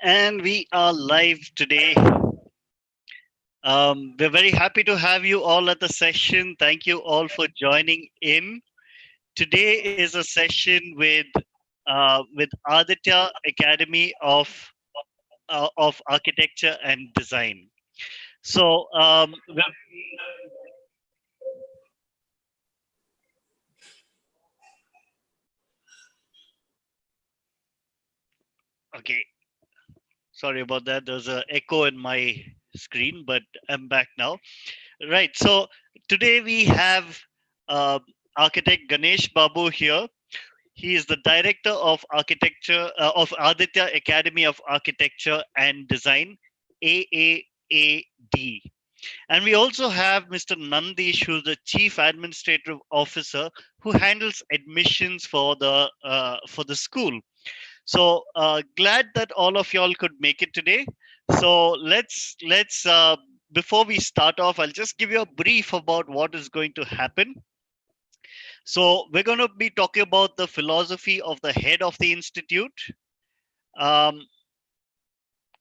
And we are live today. We're very happy to have you all at the session. Thank you all for joining in. Today is a session with Aditya Academy of Architecture and Design. So, okay, sorry about that. There's an echo in my screen, but I'm back now. Right. So today we have uh, architect Ganesh Babu here. He is the director of architecture of Aditya Academy of Architecture and Design, AAAD. And we also have Mr. Nandish, who's the chief administrative officer who handles admissions for the school. So glad that all of y'all could make it today. So let's before we start off, I'll just give you a brief about what is going to happen. So we're going to be talking about the philosophy of the head of the institute. Um,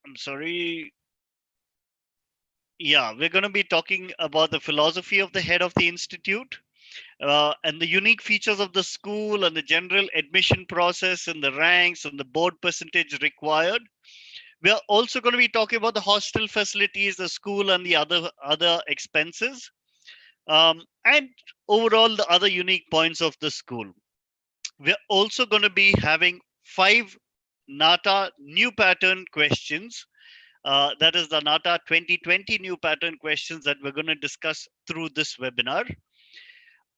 I'm sorry. Yeah, we're going to be talking about the philosophy of the head of the institute and the unique features of the school and the general admission process and the ranks and the board percentage required. We are also going to be talking about the hostel facilities, the school, and the other expenses, and overall the other unique points of the school. We're also going to be having 5 NATA new pattern questions. That is the NATA 2020 new pattern questions that we're going to discuss through this webinar.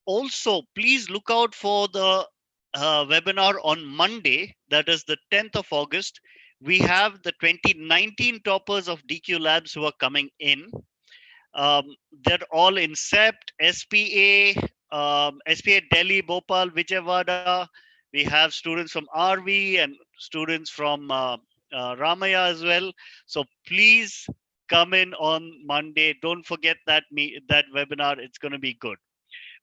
Also, please look out for the webinar on Monday, that is the 10th of August. We have the 2019 toppers of DQ Labs who are coming in. They're all in SEPT, SPA Delhi, Bhopal, Vijayawada. We have students from RV and students from Ramaya as well. So please come in on Monday. Don't forget that webinar. It's going to be good.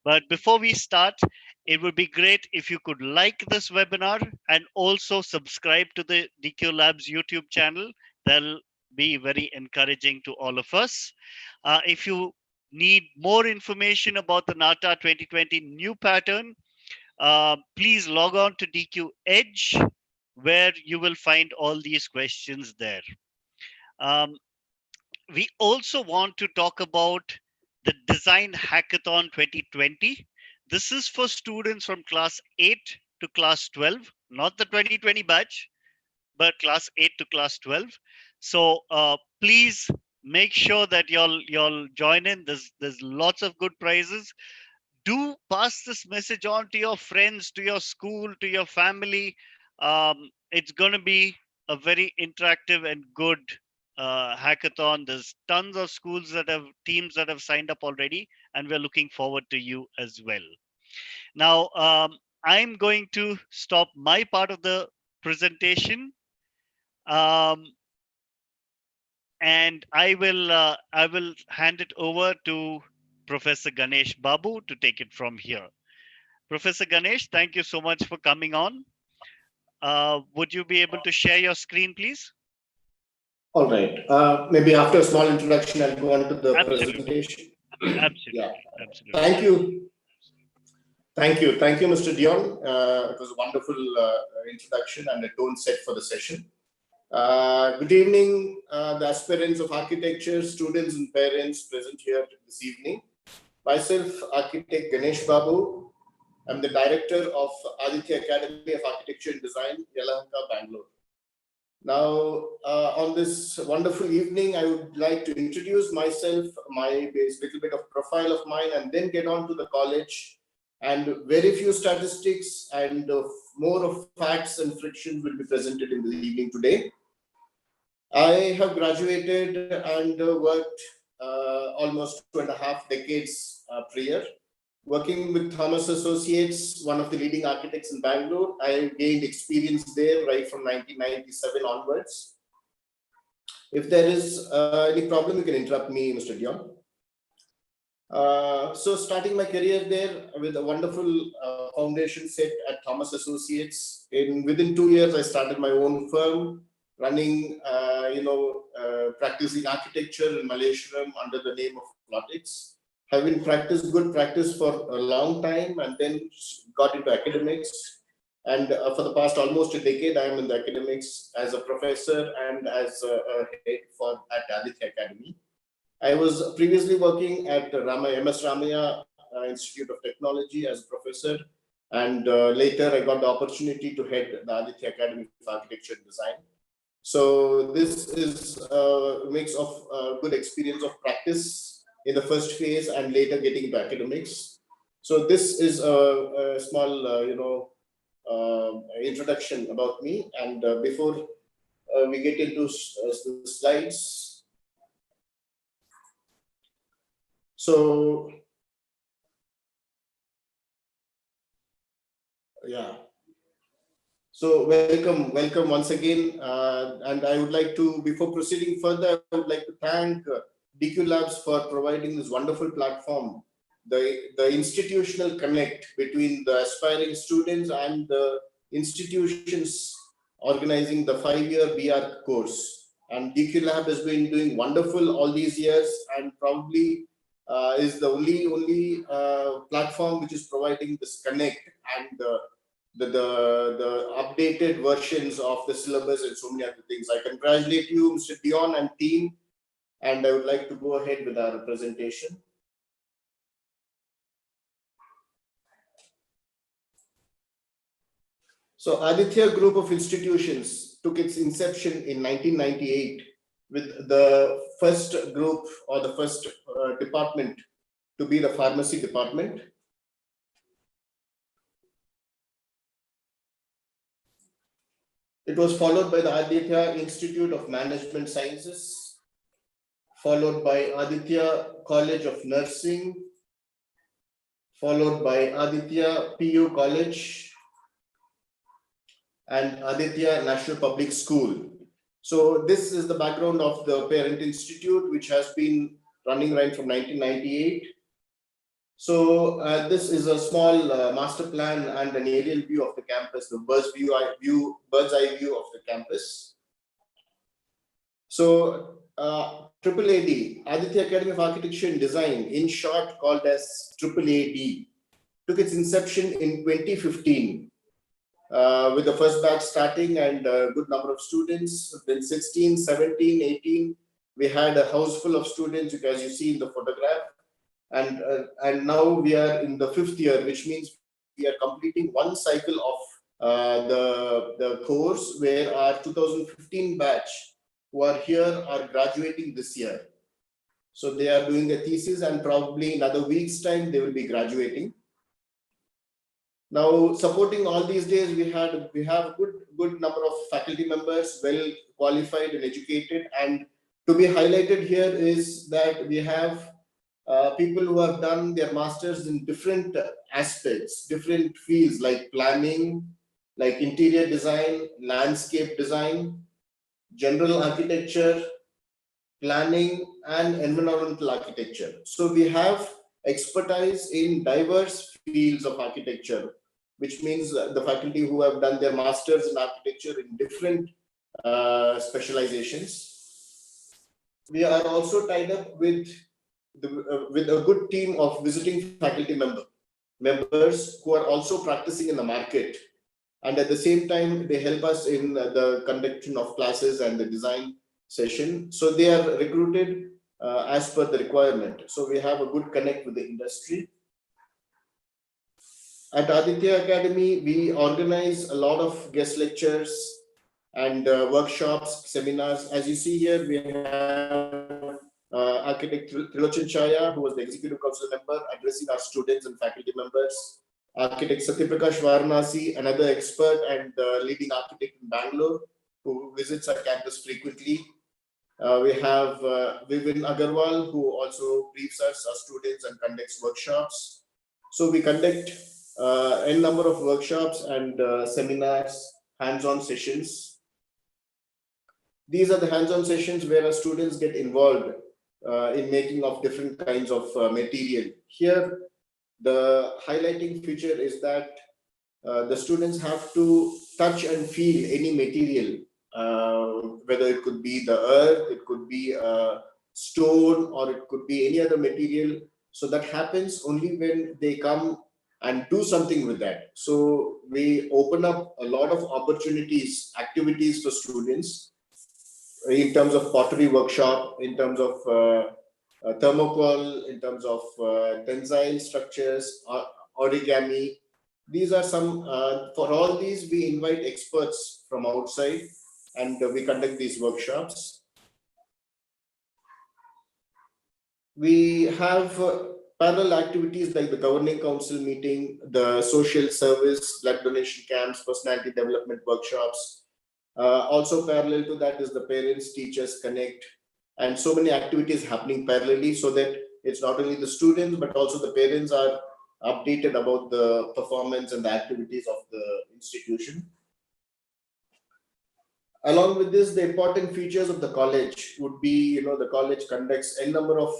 But before we start, it would be great if you could like this webinar and also subscribe to the DQ Labs YouTube channel. That'll be very encouraging to all of us. If you need more information about the NATA 2020 new pattern, please log on to DQ Edge, where you will find all these questions there. Um, we also want to talk about the Design Hackathon 2020. This is for students from class 8 to class 12, not the 2020 batch, but class 8 to class 12. So please make sure that y'all join in. There's lots of good prizes. Do pass this message on to your friends, to your school, to your family. It's going to be a very interactive and good hackathon. There's tons of schools that have teams that have signed up already, and we're looking forward to you as well. Now, I'm going to stop my part of the presentation, um, and I will hand it over to Professor Ganesh Babu to take it from here. Professor Ganesh, thank you so much for coming on. Would you be able to share your screen, please? All right. Maybe after a small introduction, I'll go on to the Absolutely. presentation. Yeah. Absolutely. Absolutely. Thank you. Thank you. Thank you, Mr. Dion. It was a wonderful introduction and a tone set for the session. Good evening, the aspirants of architecture, students and parents present here this evening. Myself, architect Ganesh Babu. I'm the director of Aditya Academy of Architecture and Design, Yelahanka, Bangalore. Now, on this wonderful evening, I would like to introduce myself, my little bit of profile of mine, and then get on to the college. And very few statistics and more of facts and frictions will be presented in the evening today. I have graduated and worked almost 2.5 decades prior. Working with Thomas Associates, one of the leading architects in Bangalore, I gained experience there right from 1997 onwards. If there is any problem, you can interrupt me, Mr. Dion. So starting my career there with a wonderful foundation set at Thomas Associates. Within 2 years, I started my own firm. running, practicing architecture in Malaysian under the name of Plotix. Having practiced good practice for a long time and then got into academics. And for the past almost a decade, I am in the academics as a professor and as a head at Aditya Academy. I was previously working at MS Ramaya Institute of Technology as a professor, and later I got the opportunity to head the Aditya Academy of Architecture and Design. So this is a mix of good experience of practice in the first phase and later getting into academics. So this is a small, introduction about me. And before we get into the slides, so yeah. So welcome once again. And I would like to, before proceeding further, I would like to thank DQ Labs for providing this wonderful platform, the institutional connect between the aspiring students and the institutions organizing the 5-year BR course. And DQ Lab has been doing wonderful all these years, and probably is the only platform which is providing this connect and the updated versions of the syllabus and so many other things. I congratulate you, Mr. Dion and team, and I would like to go ahead with our presentation. So Aditya Group of Institutions took its inception in 1998 with the first group or the first department to be the pharmacy department. It was followed by the Aditya Institute of Management Sciences, followed by Aditya College of Nursing, followed by Aditya PU College, and Aditya National Public School. So this is the background of the parent institute, which has been running right from 1998. So this is a small master plan and an aerial view of the campus, the bird's eye view of the campus. So AAAD, Aditya Academy of Architecture and Design, in short called as AAAD, took its inception in 2015 with the first batch starting and a good number of students. Then 16, 17, 18, we had a house full of students, as you see in the photograph. And now we are in the 5th year, which means we are completing one cycle of the course, where our 2015 batch who are here are graduating this year. So they are doing a thesis, and probably in another week's time they will be graduating. Now, supporting all these days, we have a good number of faculty members, well qualified and educated. And to be highlighted here is that we have people who have done their masters in different aspects, different fields like planning, like interior design, landscape design, general architecture, planning, and environmental architecture. So we have expertise in diverse fields of architecture, which means the faculty who have done their masters in architecture in different specializations. We are also tied up with a good team of visiting faculty members who are also practicing in the market, and at the same time they help us in the conduction of classes and the design session. So they are recruited as per the requirement. So we have a good connect with the industry. At Aditya Academy, we organize a lot of guest lectures and workshops, seminars. As you see here, we have architect Trilochan Chaya, who was the executive council member, addressing our students and faculty members. Architect Satyaprakash Varanasi, another expert and leading architect in Bangalore, who visits our campus frequently. We have Vivin Agarwal, who also briefs us, our students, and conducts workshops. So we conduct a number of workshops and seminars, hands-on sessions. These are the hands-on sessions where our students get involved in making of different kinds of material. Here, the highlighting feature is that the students have to touch and feel any material whether it could be the earth, it could be a stone, or it could be any other material. So that happens only when they come and do something with that. So we open up a lot of opportunities, activities for students in terms of pottery workshop, in terms of thermocol, in terms of tensile structures, origami. These are some, for all these, we invite experts from outside and we conduct these workshops. We have parallel activities like the governing council meeting, the social service, blood donation camps, personality development workshops. Also parallel to that is the parents teachers connect, and so many activities happening parallelly, so that it's not only the students but also the parents are updated about the performance and the activities of the institution. Along with this, the important features of the college would be, the college conducts a number of,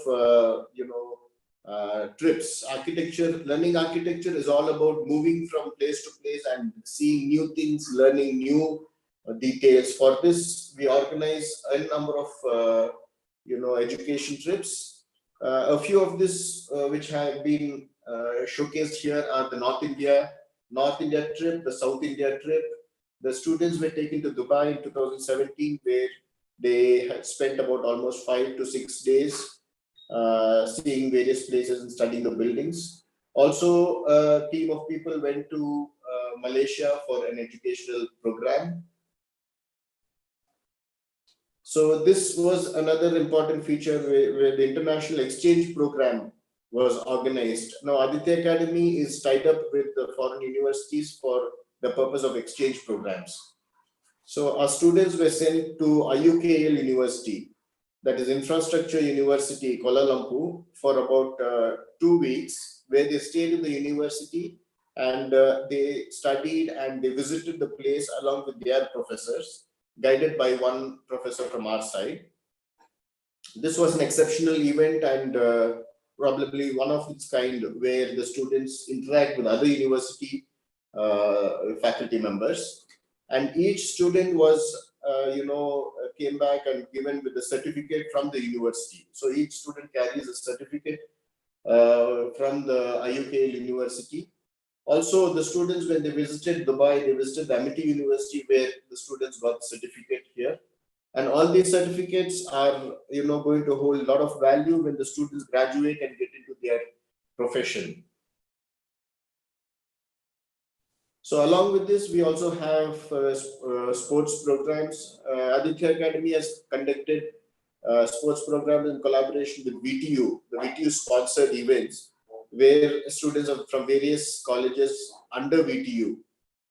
trips. Learning architecture is all about moving from place to place and seeing new things, learning new details. For this, we organize a number of, education trips. A few of this, which have been showcased here, are the North India trip, the South India trip. The students were taken to Dubai in 2017, where they had spent about almost 5 to 6 days seeing various places and studying the buildings. Also, a team of people went to Malaysia for an educational program. So this was another important feature where the international exchange program was organized. Now, Aditya Academy is tied up with the foreign universities for the purpose of exchange programs. So our students were sent to IUKL University, that is Infrastructure University, Kuala Lumpur, for about 2 weeks, where they stayed in the university and they studied and they visited the place along with their professors, guided by one professor from our side. This was an exceptional event and probably one of its kind, where the students interact with other university faculty members, and each student was came back and given with a certificate from the university. So each student carries a certificate from the IUKL University. Also, the students, when they visited Dubai, they visited the Amity University, where the students got the certificate here. And all these certificates are, going to hold a lot of value when the students graduate and get into their profession. So along with this, we also have sports programs. Aditya Academy has conducted sports programs in collaboration with VTU. The VTU sponsored events where students from various colleges under VTU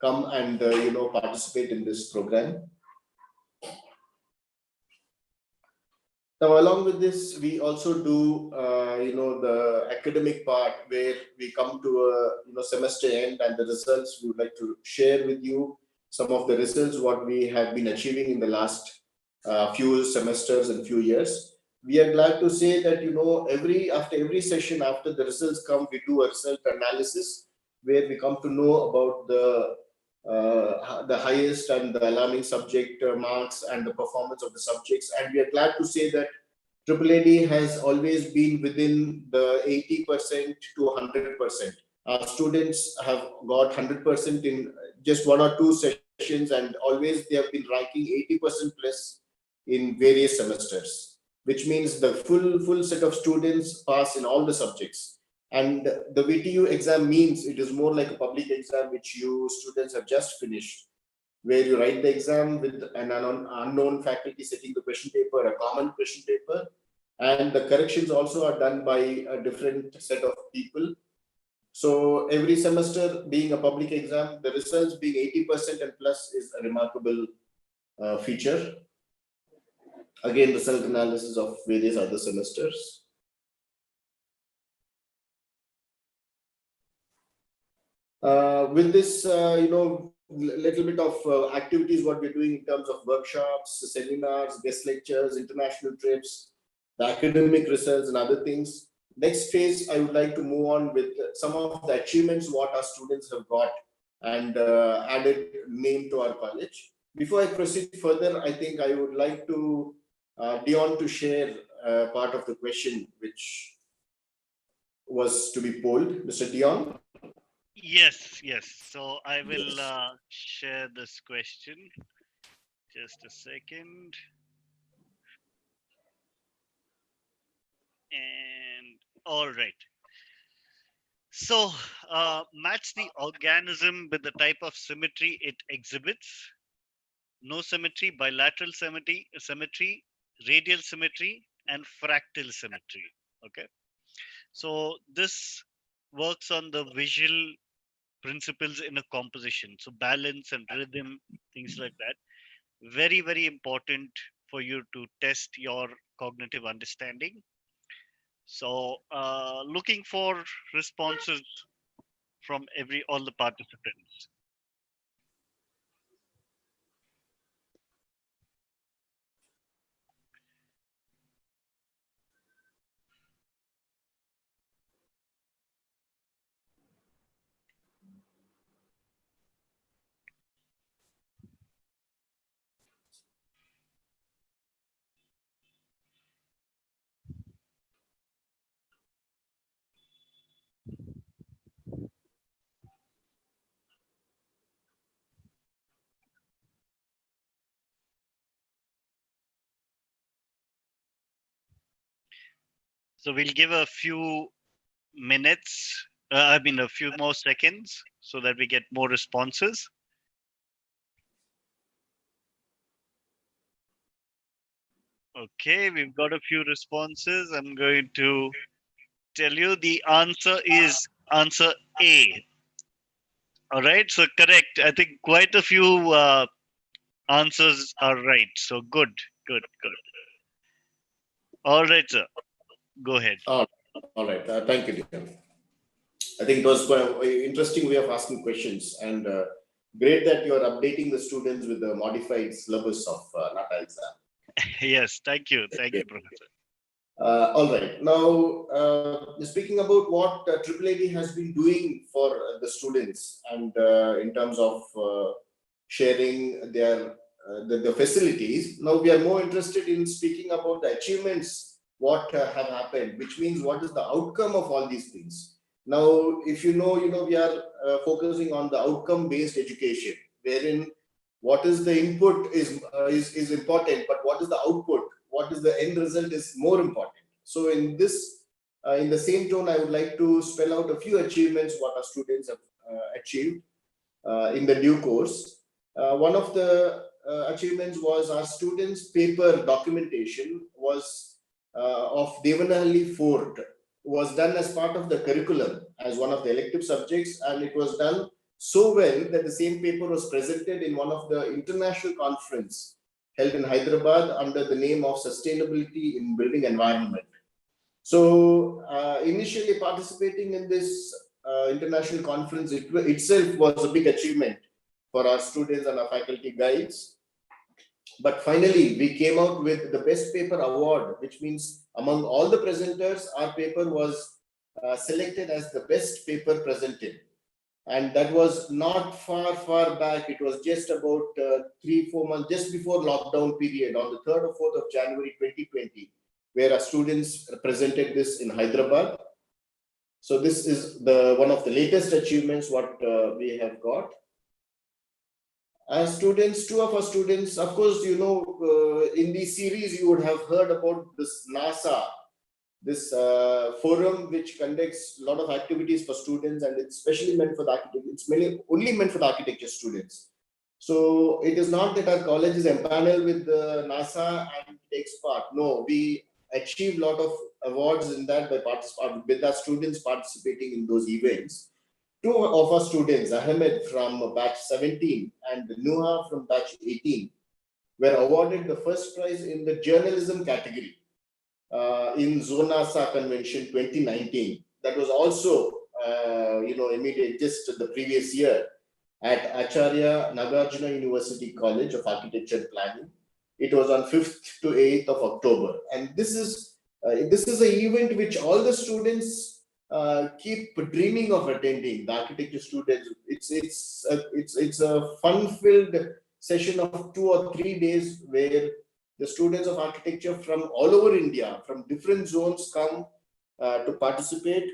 come and participate in this program. Now, along with this, we also do, the academic part, where we come to a semester end and the results. We would like to share with you some of the results what we have been achieving in the last few semesters and few years. We are glad to say that after every session, after the results come, we do a result analysis where we come to know about the highest and the alarming subject marks and the performance of the subjects. And we are glad to say that AAAD has always been within the 80% to 100%. Our students have got 100% in just 1 or 2 sessions, and always they have been ranking 80% plus in various semesters, which means the full set of students pass in all the subjects. And the VTU exam means it is more like a public exam, which you students have just finished, where you write the exam with an unknown faculty setting the question paper, a common question paper, and the corrections also are done by a different set of people. So every semester being a public exam, the results being 80% and plus is a remarkable feature. Again, result analysis of various other semesters. With this, little bit of activities what we're doing in terms of workshops, seminars, guest lectures, international trips, the academic results and other things. Next phase, I would like to move on with some of the achievements what our students have got and added name to our college. Before I proceed further, I think I would like to Dion to share part of the question which was to be polled. Mr. Dion. Yes, yes. So I will share this question. Just a second. And all right. So match the organism with the type of symmetry it exhibits. No symmetry, bilateral symmetry, radial symmetry, and fractal symmetry. Okay. So this works on the visual principles in a composition. So balance and rhythm, things like that. Very, very important for you to test your cognitive understanding. So looking for responses from all the participants. So we'll give a few minutes, a few more seconds so that we get more responses. Okay, we've got a few responses. I'm going to tell you the answer is answer A. All right, so correct. I think quite a few answers are right. So good, good, good. All right, sir. Go ahead. All right. Thank you, Dion. I think it was quite an interesting way of asking questions, and great that you are updating the students with the modified syllabus of NATA exam. Yes, thank you. Thank you, Professor. All right. Now, speaking about what AAAD has been doing for the students, and in terms of sharing their the facilities, now we are more interested in speaking about the achievements, what have happened, which means what is the outcome of all these things. Now, if you know, we are focusing on the outcome-based education, wherein what is the input is important, but what is the output, what is the end result is more important. So in this, in the same tone, I would like to spell out a few achievements what our students have achieved in the due course. One of the achievements was our students' paper documentation was of Devanahalli Fort was done as part of the curriculum as one of the elective subjects, and it was done so well that the same paper was presented in one of the international conference held in Hyderabad under the name of Sustainability in Building Environment. So initially participating in this international conference itself was a big achievement for our students and our faculty guides. But finally, we came out with the Best Paper Award, which means among all the presenters, our paper was selected as the best paper presented. And that was not far back. It was just about 3-4 months, just before lockdown period, on the 3rd or 4th of January 2020, where our students presented this in Hyderabad. So this is one of the latest achievements what we have got. As students, two of our students, of course, in this series, you would have heard about this NASA, this forum which conducts a lot of activities for students, and it's specially meant for the architecture. It's only meant for the architecture students. So it is not that our college is empaneled with the NASA and takes part. No, we achieve a lot of awards in that with our students participating in those events. Two of our students, Ahmed from batch 17 and Nuha from batch 18, were awarded the first prize in the journalism category in Zonasa Convention 2019. That was also, immediate just the previous year at Acharya Nagarjuna University College of Architecture and Planning. It was on 5th to 8th of October, and this is an event which all the students keep dreaming of attending. The architecture students, it's a fun-filled session of 2 or 3 days where the students of architecture from all over India, from different zones, come to participate.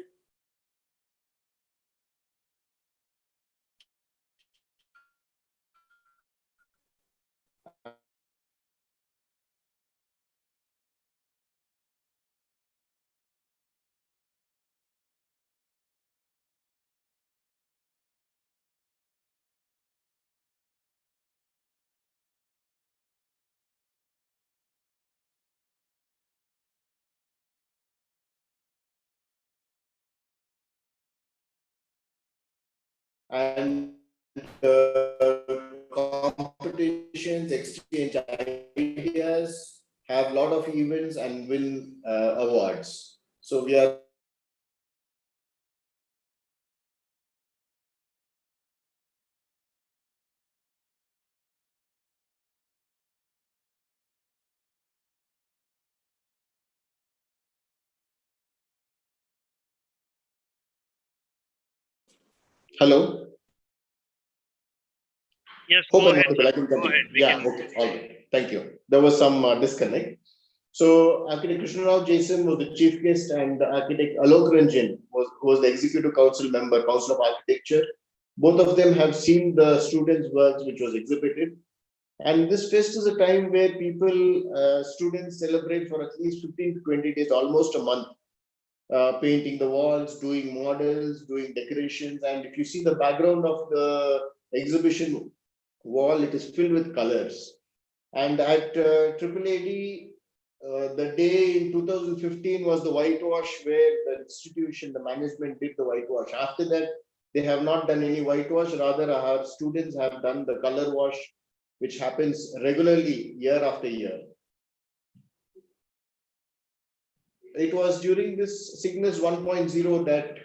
And competitions, exchange ideas, have a lot of events and win awards. So we are hello. Yes, Hope go I'm ahead, audible. sir. I can Go continue. ahead. We Yeah. can. Okay. All right. Thank you. There was some disconnect. So Architect Krishnarao Jason was the chief guest, and Architect Alok Ranjan was the executive council member, Council of Architecture. Both of them have seen the students' works which was exhibited. And this fest is a time where people, students celebrate for at least 15 to 20 days, almost a month, painting the walls, doing models, doing decorations. And if you see the background of the exhibition wall, it is filled with colors. And at Triple AD, the day in 2015 was the whitewash where the institution, the management did the whitewash. After that, they have not done any whitewash. Rather, our students have done the color wash, which happens regularly year after year. It was during this Cygnus 1.0 that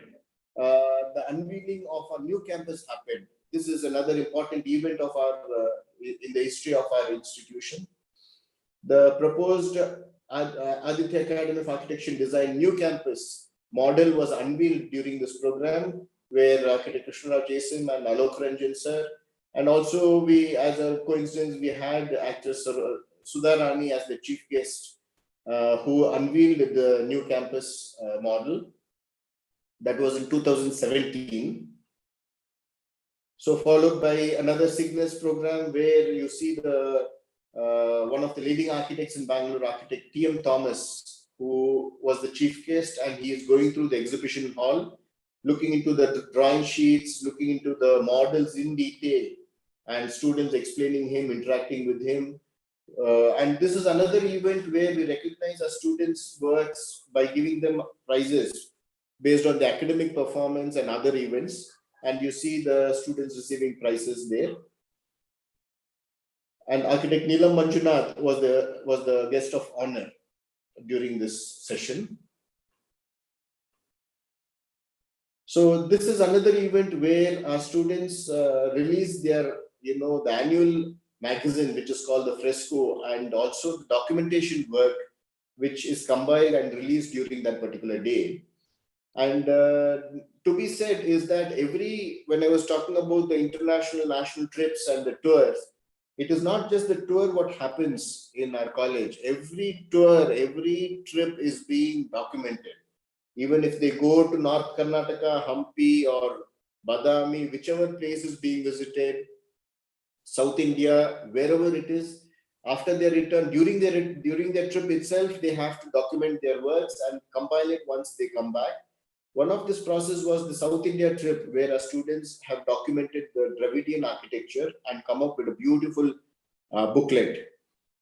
the unveiling of a new campus happened. This is another important event of our in the history of our institution. The proposed Aditya Academy of Architecture and Design new campus model was unveiled during this program, where Architect Krishnarao Jason and Alok Ranjan sir, and also we, as a coincidence, we had actress Sudha Rani as the chief guest, who unveiled the new campus model. That was in 2017. So followed by another Cygnus program where you see the one of the leading architects in Bangalore, architect T.M. Thomas, who was the chief guest, and he is going through the exhibition hall, looking into the drawing sheets, looking into the models in detail, and students explaining him, interacting with him. And this is another event where we recognize our students' works by giving them prizes based on the academic performance and other events. And you see the students receiving prizes there. And architect Neelam Manjunath was the guest of honor during this session. So this is another event where our students release their, the annual magazine, which is called the Fresco, and also the documentation work, which is compiled and released during that particular day. And to be said is that when I was talking about the international national trips and the tours, it is not just the tour what happens in our college. Every tour, every trip is being documented. Even if they go to North Karnataka, Hampi or Badami, whichever place is being visited, South India, wherever it is, after their return, during their trip itself, they have to document their works and compile it once they come back. One of this process was the South India trip, where our students have documented the Dravidian architecture and come up with a beautiful booklet.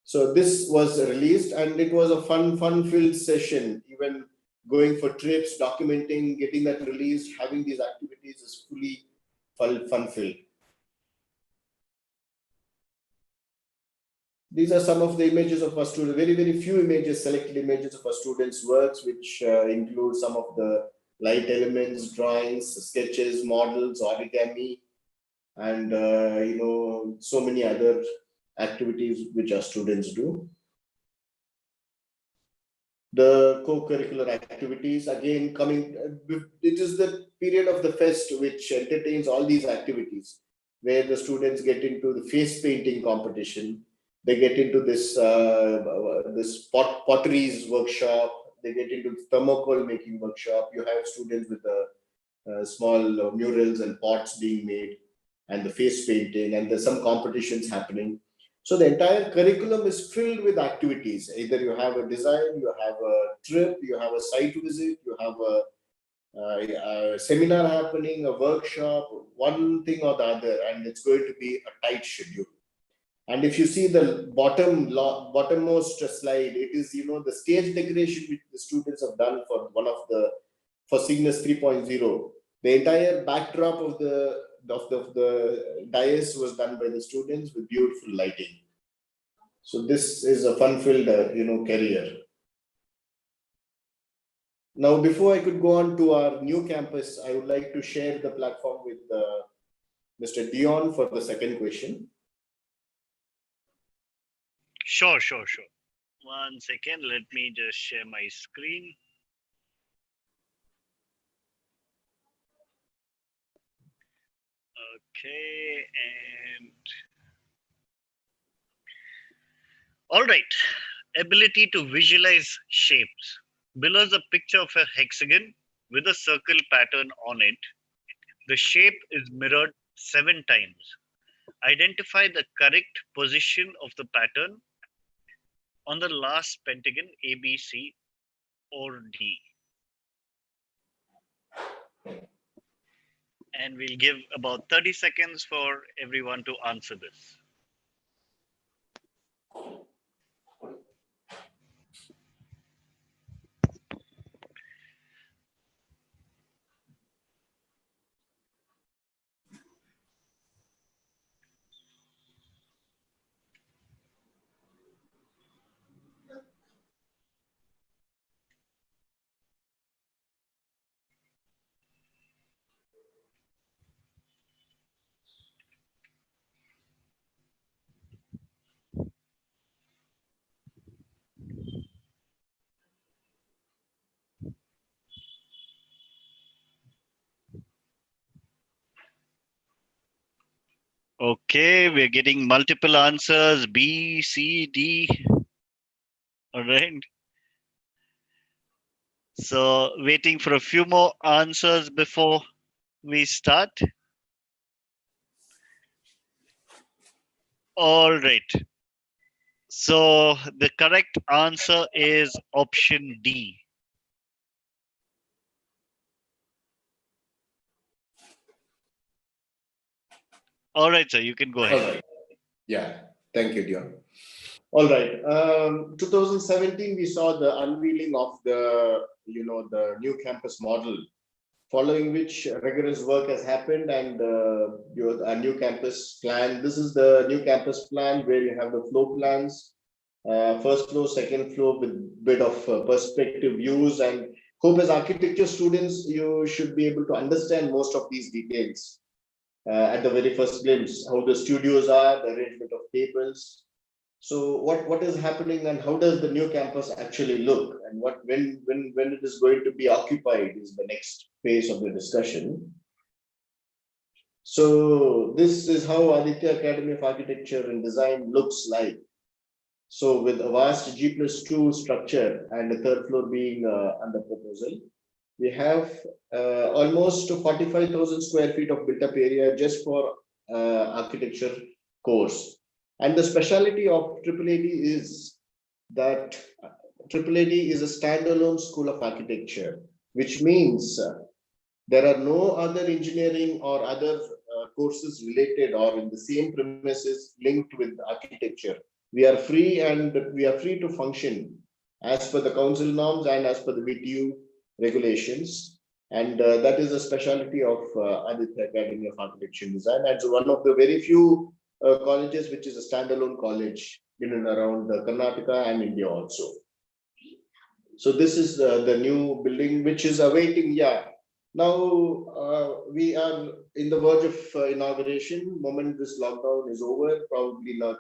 So this was released, and it was a fun-filled session. Even going for trips, documenting, getting that released, having these activities is fully fun-filled. These are some of the images of our students, very few images, selected images of our students' works, which include some of the light elements, drawings, sketches, models, origami, and so many other activities which our students do. The co-curricular activities, again, it is the period of the fest which entertains all these activities. where the students get into the face painting competition. They get into this potteries workshop. They get into thermocol making workshop. You have students with small murals and pots being made, and the face painting, and there's some competitions happening. So the entire curriculum is filled with activities. Either you have a design, you have a trip, you have a site visit, you have a seminar happening, a workshop, one thing or the other, and it's going to be a tight schedule. And if you see the bottommost slide, it is, the stage decoration which the students have done for Cygnus 3.0. The entire backdrop of the dais was done by the students with beautiful lighting. So this is a fun-filled, career. Now, before I could go on to our new campus, I would like to share the platform with Mr. Dion for the second question. Sure. One second, let me just share my screen. Okay, and all right. Ability to visualize shapes. Below is a picture of a hexagon with a circle pattern on it. The shape is mirrored 7 times. Identify the correct position of the pattern on the last pentagon, A, B, C, or D. And we'll give about 30 seconds for everyone to answer this. Okay, we're getting multiple answers, B, C, D. All right. So waiting for a few more answers before we start. All right. So the correct answer is option D. All right, sir, you can go ahead. All right. Yeah, thank you, Dion. All right. 2017, we saw the unveiling of the new campus model, following which rigorous work has happened, and a new campus plan. This is the new campus plan where you have the floor plans, first floor, second floor, with bit of perspective views. And hope as architecture students, you should be able to understand most of these details at the very first glimpse, how the studios are, the arrangement of tables. So what is happening, and how does the new campus actually look, and when it is going to be occupied is the next phase of the discussion. So this is how Aditya Academy of Architecture and Design looks like. So with a vast G+2 structure and the third floor being under proposal, we have almost 45,000 square feet of built up area just for architecture course. And the specialty of AAAD is that AAAD is a standalone school of architecture, which means there are no other engineering or other courses related or in the same premises linked with architecture. We are free, and we are free to function as per the council norms and as per the BTU regulations. And that is a specialty of Aditya Academy of Architecture and Design. And so one of the very few colleges which is a standalone college in and around Karnataka and India also. So this is the new building which is awaiting. Now we are in the verge of inauguration. Moment this lockdown is over, probably not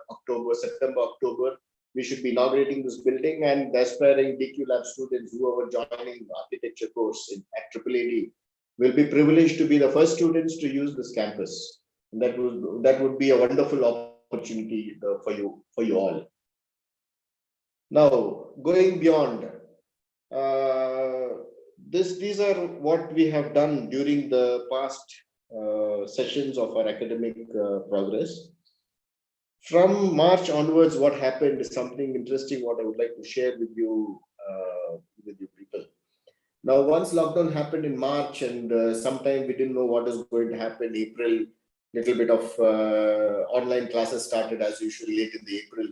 September, October, we should be inaugurating this building, and the aspiring DQ Lab students who are joining the architecture course at AAAD will be privileged to be the first students to use this campus. That would be a wonderful opportunity for you all. Now, going beyond, these are what we have done during the past sessions of our academic progress. From March onwards, what happened is something interesting. What I would like to share with you people. Now, once lockdown happened in March, and sometime we didn't know what is going to happen. April, little bit of online classes started as usual late in the April,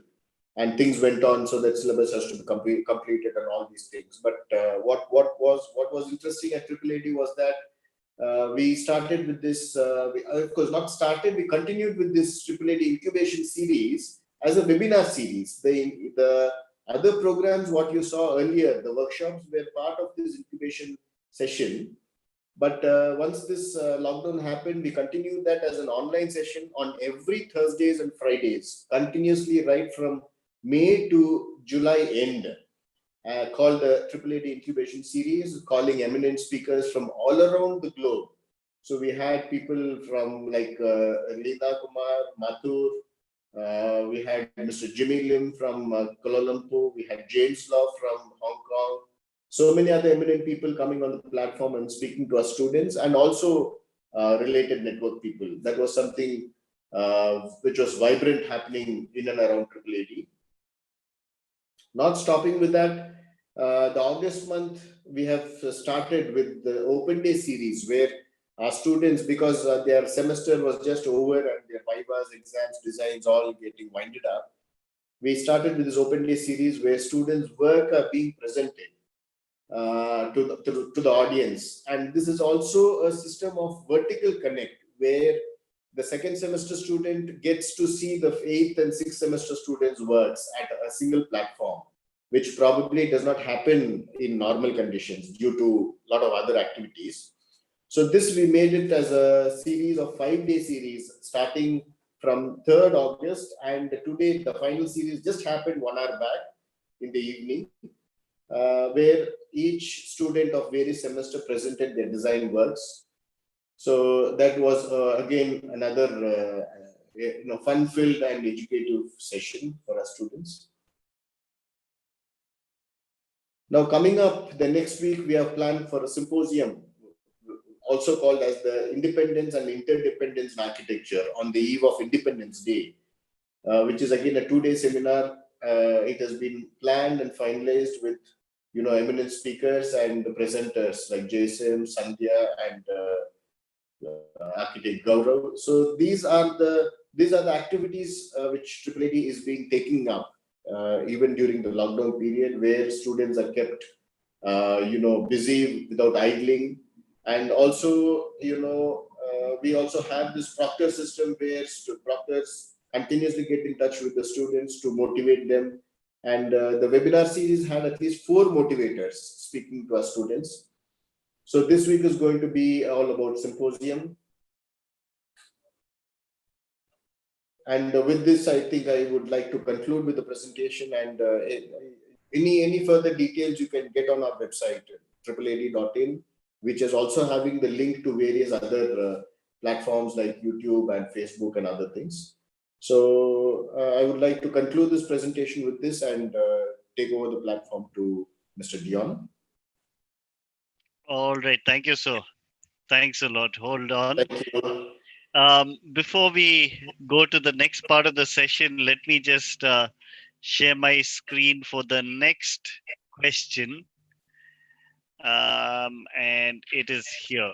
and things went on. So that syllabus has to be completed and all these things. But what was interesting at AAAD was that we started with this. Of course, not started. We continued with this AAAD incubation series as a webinar series. The other programs, what you saw earlier, the workshops were part of this incubation session. But once this lockdown happened, we continued that as an online session on every Thursdays and Fridays, continuously right from May to July end, called the AAAD Incubation Series, calling eminent speakers from all around the globe. So we had people from like Leena Kumar, Mathur, we had Mr. Jimmy Lim from Kuala Lumpur, we had James Law from Hong Kong, so many other eminent people coming on the platform and speaking to our students, and also related network people. That was something which was vibrant happening in and around AAAD. Not stopping with that, the August month, we have started with the Open Day series, where our students, because their semester was just over and their vivas, exams, designs all getting winded up, we started with this Open Day series where students' work are being presented to the audience. And this is also a system of vertical connect, where the second semester student gets to see the 8th and 6th semester students' works at a single platform, which probably does not happen in normal conditions due to a lot of other activities. So this, we made it as a series of 5-day series starting from 3rd August, and today the final series just happened 1 hour back in the evening, where each student of various semester presented their design works. So that was again another fun-filled and educative session for our students. Now, coming up the next week, we have planned for a symposium, also called as the Independence and Interdependence in Architecture on the eve of Independence Day, which is again a 2-day seminar. It has been planned and finalized with eminent speakers and the presenters like Jason, Sandhya, and architect Gaurav. So these are the activities which AAAD is being taking up even during the lockdown period, where students are kept busy without idling. And also we also have this proctor system where proctors continuously get in touch with the students to motivate them. And the webinar series had at least 4 motivators speaking to our students. So this week is going to be all about symposium. And with this, I think I would like to conclude with the presentation, and any further details you can get on our website, AAAD.in, which is also having the link to various other platforms like YouTube and Facebook and other things. So I would like to conclude this presentation with this and take over the platform to Mr. Dion. All right. Thank you, sir. Thanks a lot. Hold on. Thank you. Before we go to the next part of the session, let me just share my screen for the next question. And it is here.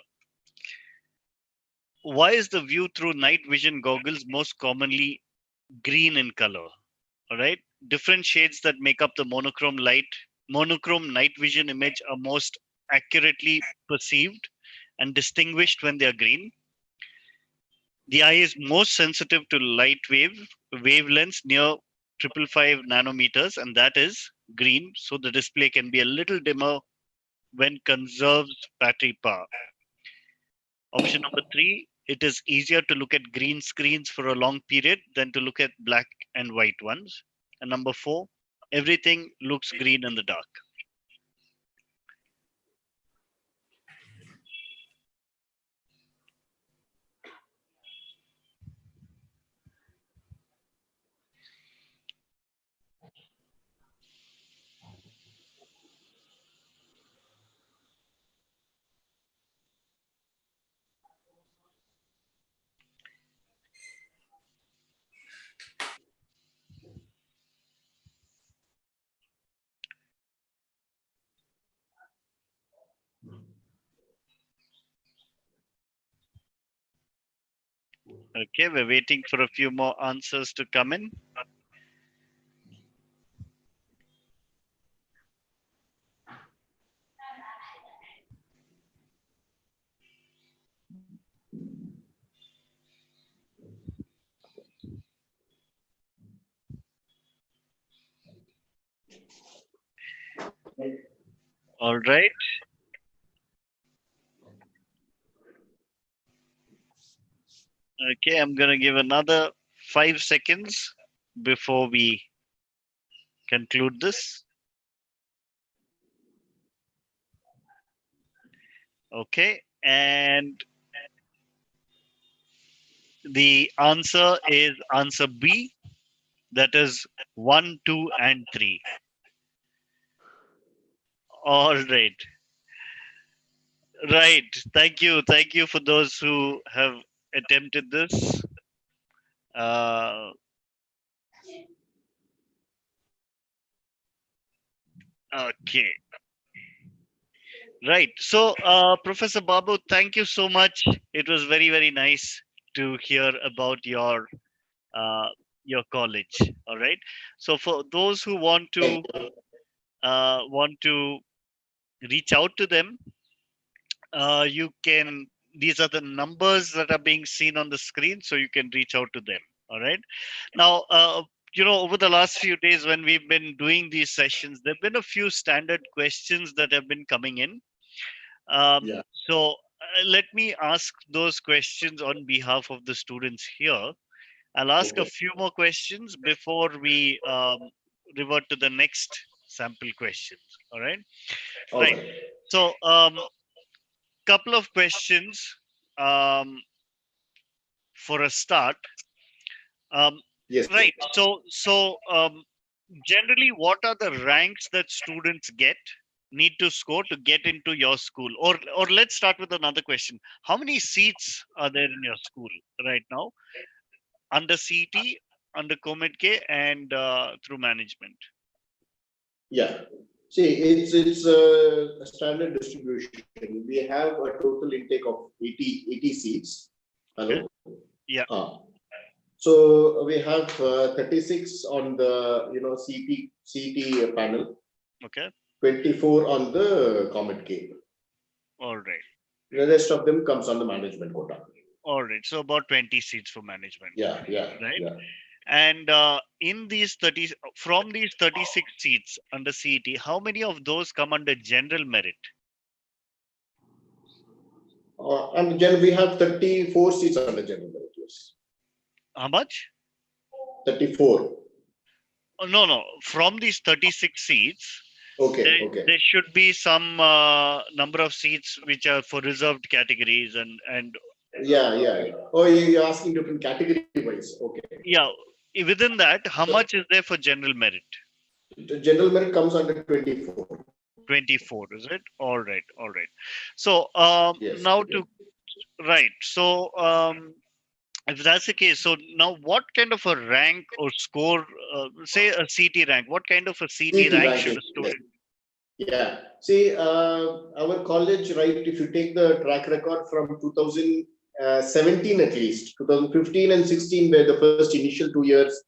Why is the view through night vision goggles most commonly green in color? All right. Different shades that make up the monochrome night vision image are most accurately perceived and distinguished when they are green. The eye is most sensitive to light wavelengths near 555 nanometers, and that is green. So the display can be a little dimmer when conserves battery power. Option number 3, it is easier to look at green screens for a long period than to look at black and white ones. And number 4, everything looks green in the dark. Okay, we're waiting for a few more answers to come in. All right. Okay, I'm going to give another 5 seconds before we conclude this. Okay, and the answer is answer B, that is 1, 2, and 3. All right. Right. Thank you. Thank you for those who have attempted this. Uh, okay. Right. So, Professor Babu, thank you so much. It was very, very nice to hear about uh, your college. All right. So, for those who want to reach out to them, you can. These are the numbers that are being seen on the screen, so you can reach out to them. All right. Now, over the last few days when we've been doing these sessions, there've been a few standard questions that have been coming in. Yeah. So let me ask those questions on behalf of the students here. I'll ask a Okay. few more questions before we revert to the next sample questions. All right. All Right. right. So, couple of questions um, for a start. Um, Yes. right. So, generally, what are the ranks that students need to score to get into your school? Or let's start with another question. How many seats are there in your school right now under CT, under COMEDK, and through management? Yeah. See, it's a standard distribution. We have a total intake of 80 seats. Okay. Hello. Yeah. So we have 36 on the CT panel, Okay. 24 on the Comet K. All right. The rest of them comes on the management quota. All right. So about 20 seats for management, Yeah, yeah, right? yeah. And from these 36 seats under CET, how many of those come under general merit? We have 34 seats under general merit. Yes, How much? 34. Oh, no, no. From these 36 seats, Okay, okay. there should be some number of seats which are for reserved categories and Yeah, yeah, yeah. Oh, you're asking different category wise. Okay. yeah, within that, how So much is there for general merit? the general merit comes under 24. 24, is it? All right, all right. So Yes. now to right. So if that's the case, so now what kind of a rank or score, say a CT rank, what kind of a CT CT rank should ranking. a Yes. student? Yeah. See, our college, right, if you take the track record from 2017 at least, 2015 and 16 were the first initial 2 years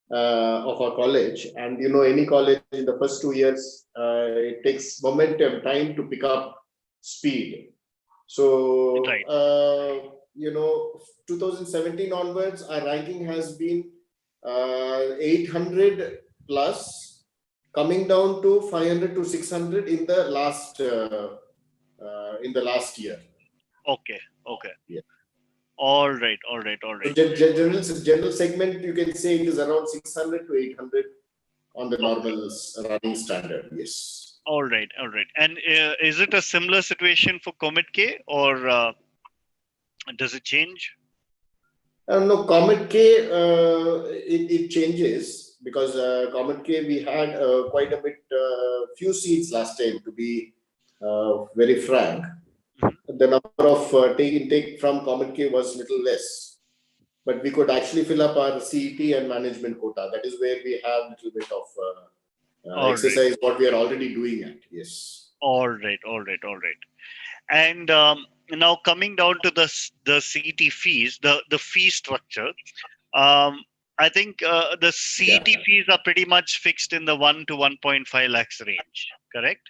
of our college. And, any college in the first 2 years, it takes momentum, time to pick up speed. So, Right. 2017 onwards, our ranking has been 800 plus, coming down to 500 to 600 in the last year. Okay. Okay. Yeah. All right. All right. All So right. general segment, you can say it is around 600 to 800 on the Okay. normal running standard. Yes. All right. All right. And is it a similar situation for Comet K or does it change? No, Comet K, it changes because Comet K, we had quite a bit, few seats last time, to be very frank. Mhm. The number of intake from Comet K was little less, but we could actually fill up our CET and management quota. That is where we have a little bit of All right. exercise what we are already doing at. Yes. All right. All right. All right. And now coming down to the CET fees, the fee structure. I think the CET Yeah, fees are pretty much fixed in the 1 to 1.5 lakhs range, correct?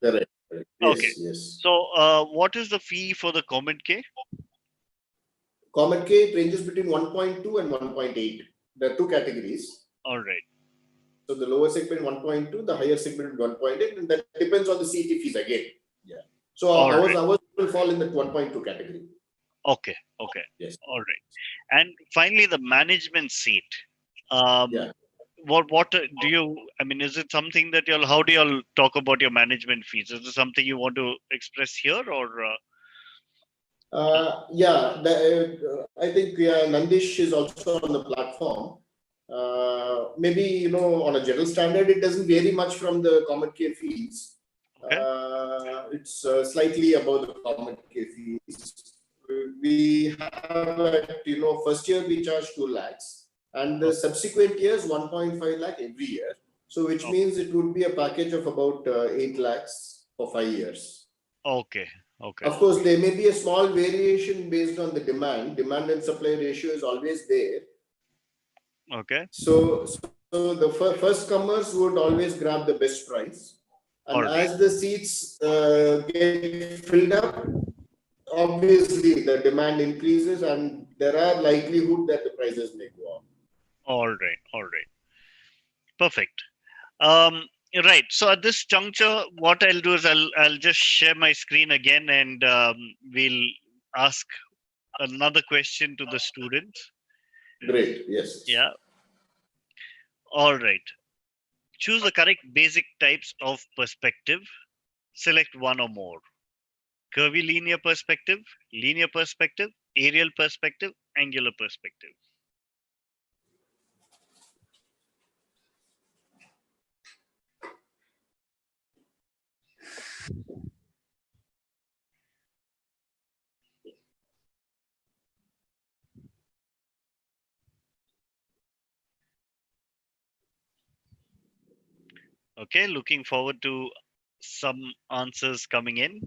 correct. Correct. Okay. Yes, yes. So, what is the fee for the Comet K? Comet K ranges between 1.2 and 1.8. There are two categories. All right. So the lower segment 1.2, the higher segment 1.8, and that depends on the CET fees again. Yeah. So All ours right. will fall in that 1.2 category. Okay. Okay. Yes. All right. And finally, the management seat. Um, Yeah. what do you? I mean, is it something that you'll? How do y'all talk about your management fees? Is it something you want to express here, or? Yeah. I think Nandish is also on the platform. Maybe on a general standard, it doesn't vary much from the Comet K fees. Okay. It's slightly above the Comet K fees. We have first year we charge 2 lakhs, and the subsequent years 1.5 lakh every year. So which means it would be a package of about 8 lakhs for 5 years. Okay. Okay. Of course, there may be a small variation based on the demand. Demand and supply ratio is always there. Okay. So the first comers would always grab the best price. All And right. as the seats get filled up, obviously the demand increases and there are likelihood that the prices may go up. All right. All right. Perfect. Um, right. So at this juncture, what I'll do is I'll just share my screen again, and we'll ask another question to the students. Great. Yes. Yeah. All right. Choose the correct basic types of perspective. Select one or more. Curvy linear perspective, aerial perspective, angular perspective. Okay, looking forward to some answers coming in.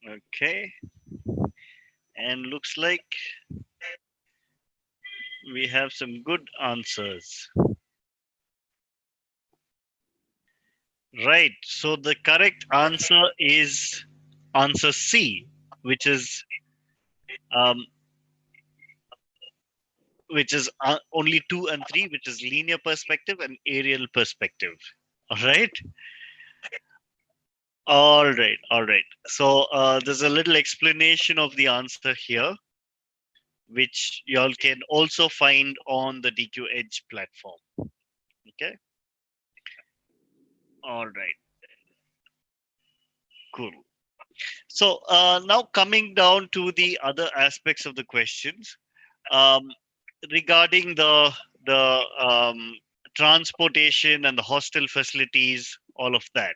Okay, and looks like we have some good answers. Right, so the correct answer is answer C, which is um, only 2 and 3, which is linear perspective and aerial perspective. All right. All right. So there's a little explanation of the answer here, which y'all can also find on the DQ Edge platform. Okay. All right. Cool. So now coming down to the other aspects of the questions, um, regarding the transportation and the hostel facilities, all of that.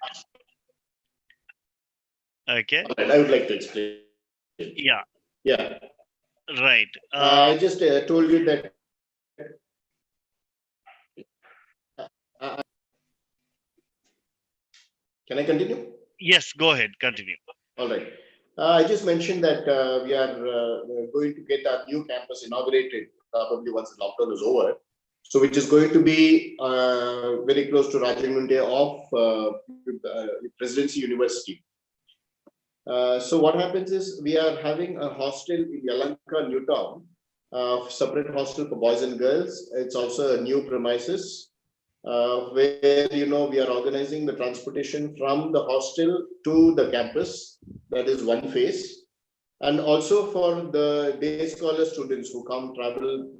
Okay. All right, I would like to explain. Yeah. Yeah. Right. I just told you that. Uh, can I continue? Yes. Go ahead. Continue. All right. I just mentioned that we are going to get our new campus inaugurated probably once the lockdown is over. So, which is going to be very close to Rajahmundry of Presidency University. So, what happens is we are having a hostel in Yalanka, Newtown, separate hostel for boys and girls. It's also a new premises. Where we are organizing the transportation from the hostel to the campus. That is one phase, and also for the day scholar students who come travel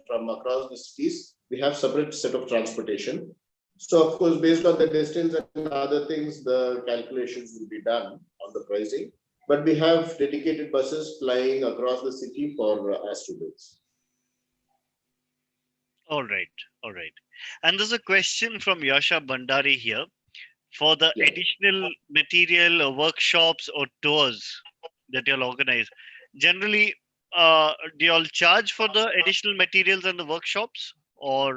from across the cities, we have separate set of transportation. So of course, based on the distance and other things, the calculations will be done on the pricing. but we have dedicated buses flying across the city for our students. All right. All right. And there's a question from Yasha Bandari here. For the Yeah. additional material or workshops or tours that you'll organize, generally, do you all charge for the additional materials and the workshops, or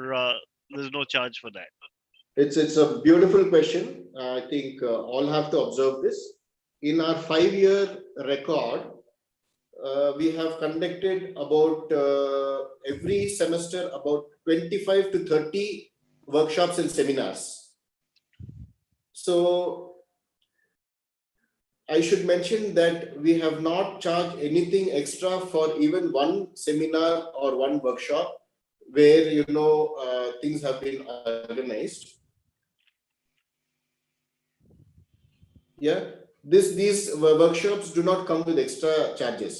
there's no charge for that? It's a beautiful question. I think all have to observe this. In our 5-year record, we have conducted about every semester about 25 to 30 workshops and seminars. So I should mention that we have not charged anything extra for even one seminar or one workshop where things have been organized. Yeah, these workshops do not come with extra charges.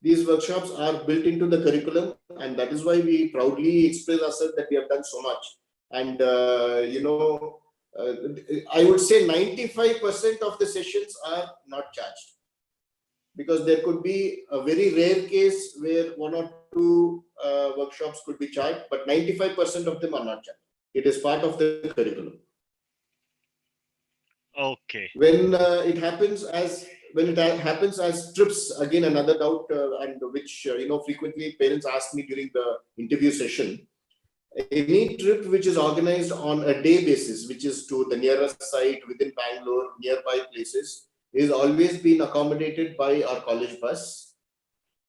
These workshops are built into the curriculum, and that is why we proudly express ourselves that we have done so much. And I would say 95% of the sessions are not charged, because there could be a very rare case where 1 or 2 workshops could be charged, but 95% of them are not charged. It is part of the curriculum. Okay. When it happens as trips, again another doubt, and which frequently parents ask me during the interview session. Any trip which is organized on a day basis, which is to the nearest site within Bangalore, nearby places, is always been accommodated by our college bus.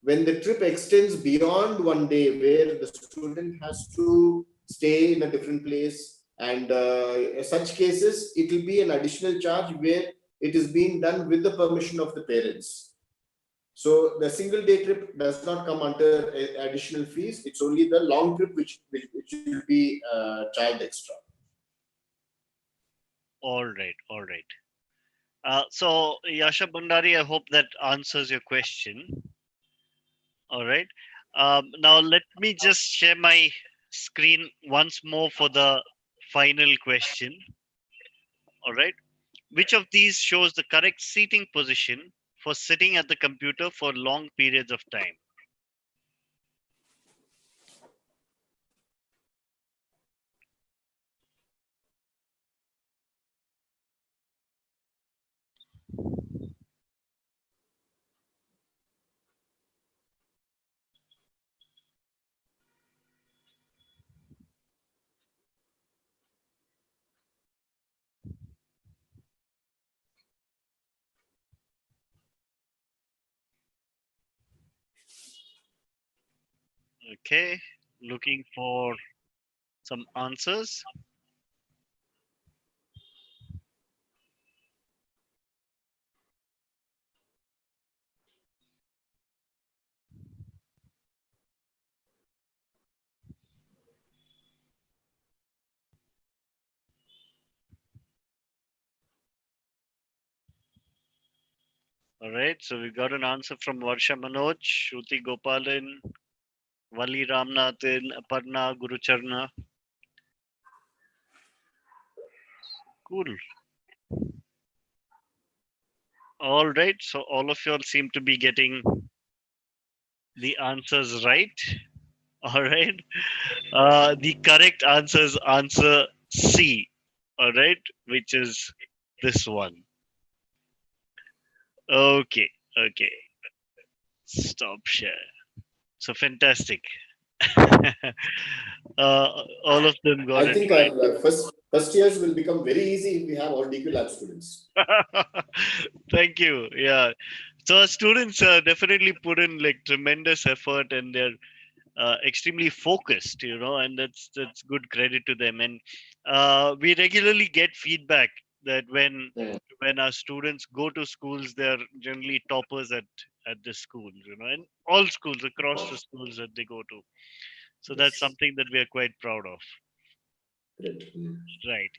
When the trip extends beyond one day, where the student has to stay in a different place, and such cases, it will be an additional charge where it is being done with the permission of the parents. So the single day trip does not come under additional fees. It's only the long trip which will be charged extra. All right. All right. So, Yasha Bandari, I hope that answers your question. All right. Now, let me just share my screen once more for the final question. All right. Which of these shows the correct seating position for sitting at the computer for long periods of time? Okay, looking for some answers. All right, so we got an answer from Varsha Manoj, Shruti Gopalan, Vali Ramnathan, Aparna Gurucharna. Cool. All right, so all of you all seem to be getting the answers right. All right. The correct answer is answer C. All right, which is this one. Okay. Okay. Stop share. So fantastic. All of them got I it think our first years will become very easy if we have all DQ lab students. right. Thank you. Yeah. So our students definitely put in like tremendous effort, and they're extremely focused, and that's good credit to them. And we regularly get feedback that when our students go to schools, they're generally toppers at the schools, and all schools across the schools that they go to. So that's Yes. something that we are quite proud of. Great. Right.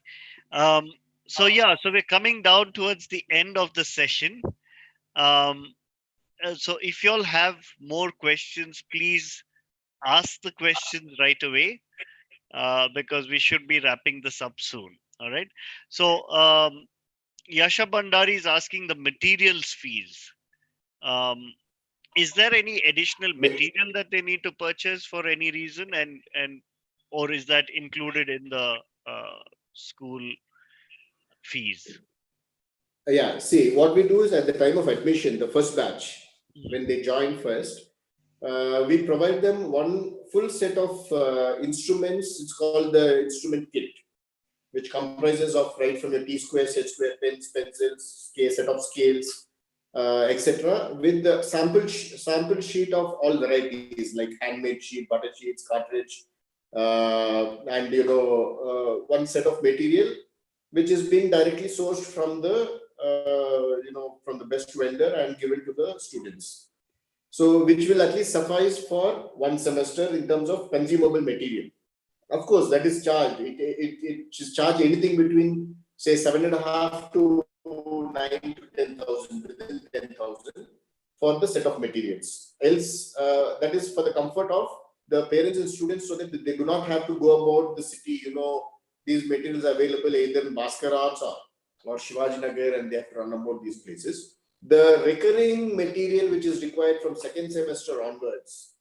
Um, so yeah, so we're coming down towards the end of the session. Um, so if you all have more questions, please ask the questions right away, because we should be wrapping this up soon. All right. So Yasha Bandari is asking the materials fees. Is there any additional material that they need to purchase for any reason, and or is that included in the school fees? Yeah, see, what we do is at the time of admission, the first batch, Mhm. when they join first, we provide them one full set of instruments. It's called the instrument kit, which comprises of right from your T square, H square, pens, pencils, set of scales, etc., with the sample sheet of all varieties like handmade sheet, butter sheets, cartridge, and one set of material which is being directly sourced from the from the best vendor and given to the students. So which will at least suffice for one semester in terms of consumable material. Of course, that is charged. It is charged anything between say 7.5 to 9 to 10,000, within 10,000 for the set of materials. Else, that is for the comfort of the parents and students, so that they do not have to go about the city. These materials are available either in Bhaskar or Shivaji Nagar, and they have to run about these places. The recurring material which is required from second semester onwards,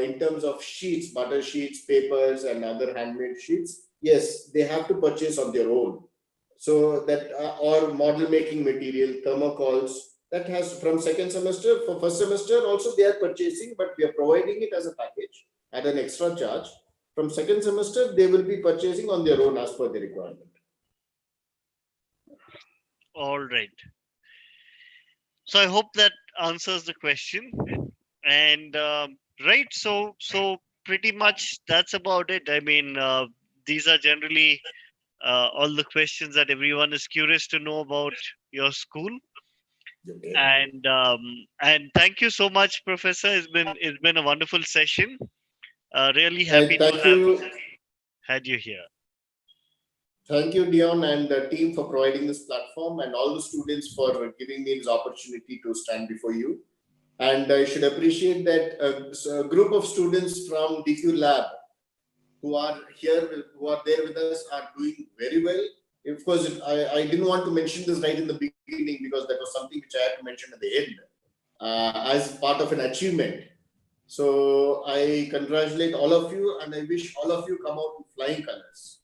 in terms of sheets, butter sheets, papers, and other handmade sheets, yes, they have to purchase on their own. So that or model making material, thermocols, that has from second semester. For first semester also they are purchasing, but we are providing it as a package at an extra charge. From second semester they will be purchasing on their own as per the requirement. All right. So I hope that answers the question. And right, so pretty much that's about it. I mean, these are generally all the questions that everyone is curious to know about your school. Okay. And thank you so much, Professor. It's been a wonderful session. Really happy And to thank have you. had you here. Thank you, Dion, and the team for providing this platform, and all the students for giving me this opportunity to stand before you. And I should appreciate that a group of students from DQ Lab who are here, who are there with us, are doing very well. Of course, I didn't want to mention this right in the beginning because that was something which I had to mention at the end as part of an achievement. So I congratulate all of you, and I wish all of you come out with flying colors.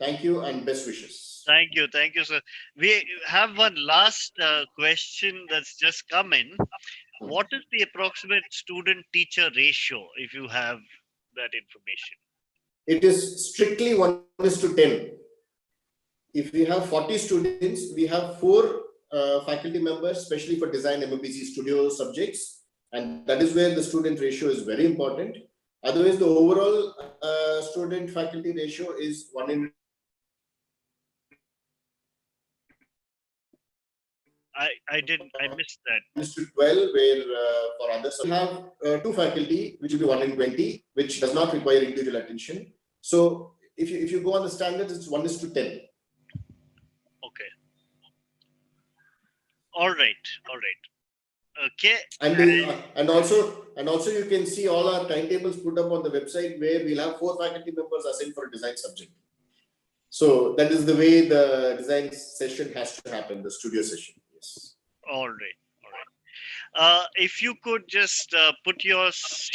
Thank you and best wishes. Thank you, sir. We have one last question that's just come in. What is the approximate student-teacher ratio, if you have that information? It is strictly 1:10. If we have 40 students, we have 4 faculty members, especially for design MOPC studio subjects, and that is where the student ratio is very important. Otherwise, the overall student faculty ratio is 1:20. I missed that. 1:12, where for others we have 2 faculty, which will be 1:20, which does not require individual attention. So if you go on the standards, it's 1:10. Okay. All right. All right. Okay. And also you can see all our timetables put up on the website, where we'll have 4 faculty members assigned for a design subject. So that is the way the design session has to happen, the studio session. Yes. All right. All right. If you could just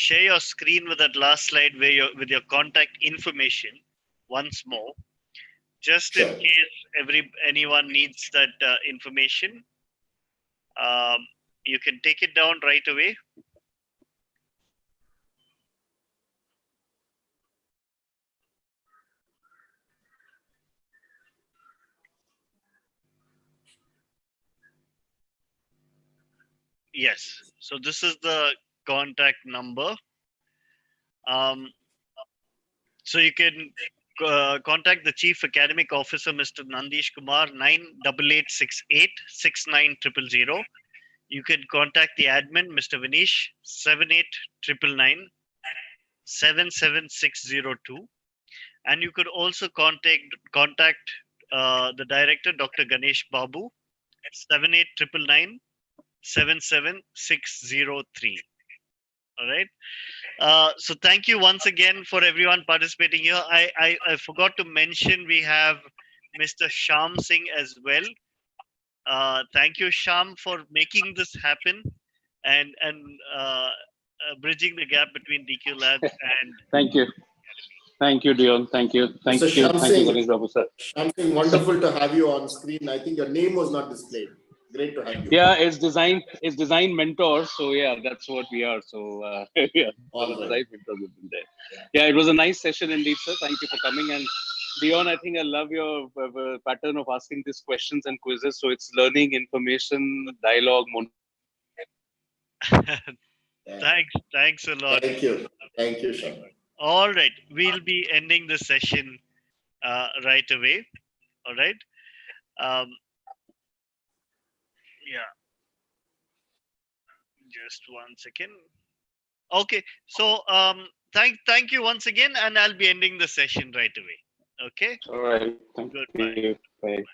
share your screen with that last slide with your contact information once more, just in Sure. case anyone needs that information. You can take it down right away. Yes. So this is the contact number. So you can contact the Chief Academic Officer, Mr. Nandish Kumar, 98868 You can contact the admin, Mr. Vinish, 78999 And you could also contact the director, Dr. Ganesh Babu, 78999 All right. So thank you once again for everyone participating here. I forgot to mention we have Mr. Sham Singh as well. Thank you, Sham, for making this happen. and bridging the gap between DQ Labs and Thank you. Thank you, Dion. Thank you. Thank Mr. you. Shyam Thank you, Singh, Ganesh Babu, sir. Shyam Singh, wonderful to have you on screen. I think your name was not displayed. Great to have you. Yeah, it's design mentors. So yeah, that's what we are. So yeah, All the right. design mentors have been there. Yeah, it was a nice session indeed, sir. Thank you for coming. And Dion, I think I love your pattern of asking these questions and quizzes. So it's learning, information, dialogue, Yeah. thanks a lot. Thank you. Thank you, Shyam. All right, we'll be ending the session right away. All right. Um, yeah, just 1 second. Okay, so thank you once again, and I'll be ending the session right away. Okay, All right. Thank goodbye. you. Bye.